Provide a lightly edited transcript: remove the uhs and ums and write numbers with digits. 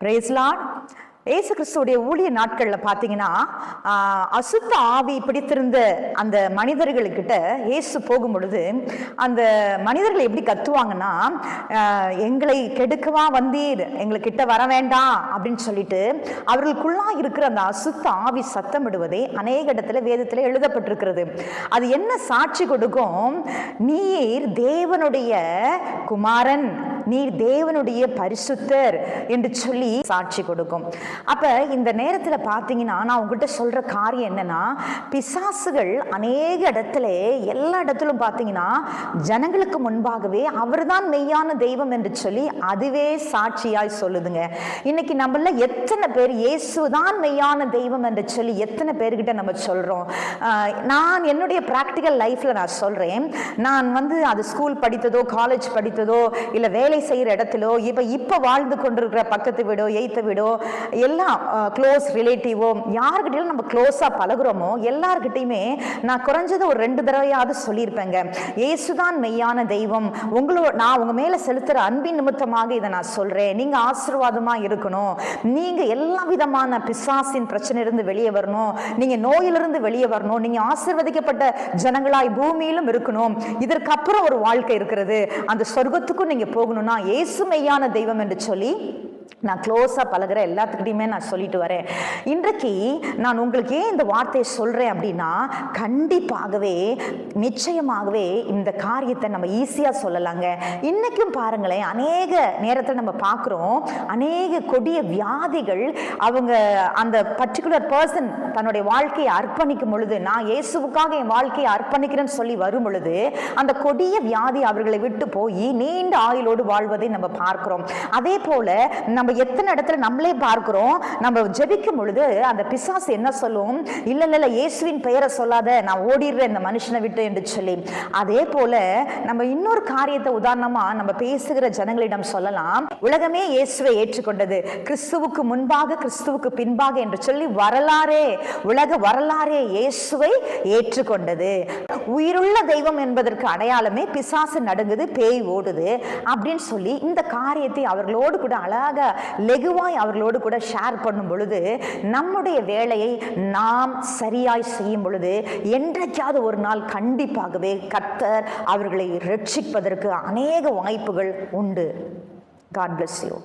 Price Lord. இயேசு கிறிஸ்துவுடைய ஊழிய நாட்களில் பார்த்தீங்கன்னா அசுத்த ஆவி பிடித்திருந்த அந்த மனிதர்களுக்கிட்ட இயேசு போகும் பொழுது அந்த மனிதர்கள் எப்படி கத்துவாங்கன்னா, எங்களை கெடுக்கவா வந்தீர், எங்களுக்கிட்ட வர வேண்டாம் அப்படின்னு சொல்லிட்டு அவர்களுக்குள்ளா இருக்கிற அந்த அசுத்த ஆவி சத்தமிடுவதே அநேக இடத்துல வேதத்தில் எழுதப்பட்டிருக்கிறது. அது என்ன சாட்சி கொடுக்கும்? நீர் தேவனுடைய குமாரன், நீர் தேவனுடைய பரிசுத்தர் என்று சொல்லி சாட்சி கொடுக்கும். அப்ப இந்த நேரத்துல பாத்தீங்கன்னா நான் உங்ககிட்ட சொல்ற காரியம் என்னன்னா, பிசாசுகள் அநேக இடத்துல எல்லா இடத்திலும் பாத்தீங்கன்னா ஜனங்களுக்கு முன்பாகவே அவர்தான் மெய்யான தெய்வம் என்று சொல்லி அதுவே சாட்சியாய் சொல்லுதுங்க. இன்னைக்கு நம்மள எத்தனை பேர் இயேசுதான் மெய்யான தெய்வம் என்று சொல்லி எத்தனை பேர்கிட்ட நம்ம சொல்றோம்? நான் என்னுடைய பிராக்டிக்கல் லைஃப்ல நான் சொல்றேன். நான் அது ஸ்கூல் படித்ததோ காலேஜ் படித்ததோ இல்ல வேலை செய்யற இடத்திலோ இப்ப வாழ்ந்து கொண்டிருக்கிற பக்கத்து வீடோ எய்த்த வீடோ எல்லாம் க்ளோஸ் ரிலேட்டிவோ யார்கிட்டையும் நம்ம க்ளோஸா பழகுறோமோ எல்லார்கிட்டையுமே நான் குறைஞ்சது ஒரு 2 தடவையாவது சொல்லியிருப்பேங்க, இயேசுதான் மெய்யான தெய்வம், நான் உங்க மேல செலுத்துற அன்பின் நிமித்தமாக இதை நான் சொல்றேன், நீங்க ஆசீர்வாதமா இருக்கணும், நீங்க எல்லா விதமான பிசாசின் பிரச்சனையிலிருந்து வெளியே வரணும், நீங்க நோயிலிருந்து வெளியே வரணும், நீங்க ஆசீர்வதிக்கப்பட்ட ஜனங்களாய் பூமியிலும் இருக்கணும், இதற்கப்புறம் ஒரு வாழ்க்கை இருக்கிறது, அந்த சொர்க்கத்துக்கும் நீங்க போகணும்னா இயேசு மெய்யான தெய்வம் என்று சொல்லி நான் க்ளோஸா பழகிற எல்லாத்துக்கிட்டையுமே நான் சொல்லிட்டு வரேன். இன்றைக்கு நான் உங்களுக்கு ஏன் இந்த வார்த்தையை சொல்றேன் அப்படின்னா, கண்டிப்பாகவே நிச்சயமாகவே இந்த காரியத்தை நம்ம ஈஸியா சொல்லலாங்க. இன்னைக்கும் பாருங்களேன், அநேக நேரத்தில் நம்ம பார்க்குறோம், அநேக கொடிய வியாதிகள் அவங்க அந்த பர்டிகுலர் பர்சன் தன்னுடைய வாழ்க்கையை அர்ப்பணிக்கும் பொழுது, நான் இயேசுவுக்காக என் வாழ்க்கையை அர்ப்பணிக்கிறேன்னு சொல்லி வரும் பொழுது அந்த கொடிய வியாதி அவர்களை விட்டு போய் நீண்ட ஆயுளோடு வாழ்வதை நம்ம பார்க்கிறோம். அதே போல நம்ம எத்தனை இடத்துல நம்மளே பார்க்கிறோம், நம்ம ஜெபிக்கும் பொழுது அந்த பிசாசு என்ன சொல்லும், இல்ல இல்ல இயேசுவின் பெயரை சொல்லாத, நான் ஓடிடுறேன் இந்த மனுஷனை விட்டு என்று சொல்லி. அதே போல நம்ம இன்னொரு காரியத்தை உதாரணமா நம்ம பேசுகிற ஜனங்களிடம் சொல்லலாம். உலகமே இயேசுவை ஏற்றுக்கொண்டது, கிறிஸ்துவுக்கு முன்பாக கிறிஸ்துவுக்கு பின்பாக என்று சொல்லி உலக வரலாறே இயேசுவை ஏற்றுக்கொண்டது. உயிருள்ள தெய்வம் என்பதற்கு அடையாளமே பிசாசு நடுங்குது, பேய் ஓடுது அப்படின்னு சொல்லி இந்த காரியத்தை அவர்களோடு கூட அழகாக லெகுவாய் அவர்களோடு கூட ஷேர் பண்ணும் பொழுது, நம்முடைய வேலையை நாம் சரியாய் செய்யும் பொழுது என்றைக்காவது ஒரு நாள் கண்டிப்பாகவே கர்த்தர் அவர்களை ரட்சிப்பதற்கு அநேக வாய்ப்புகள் உண்டு. God bless you.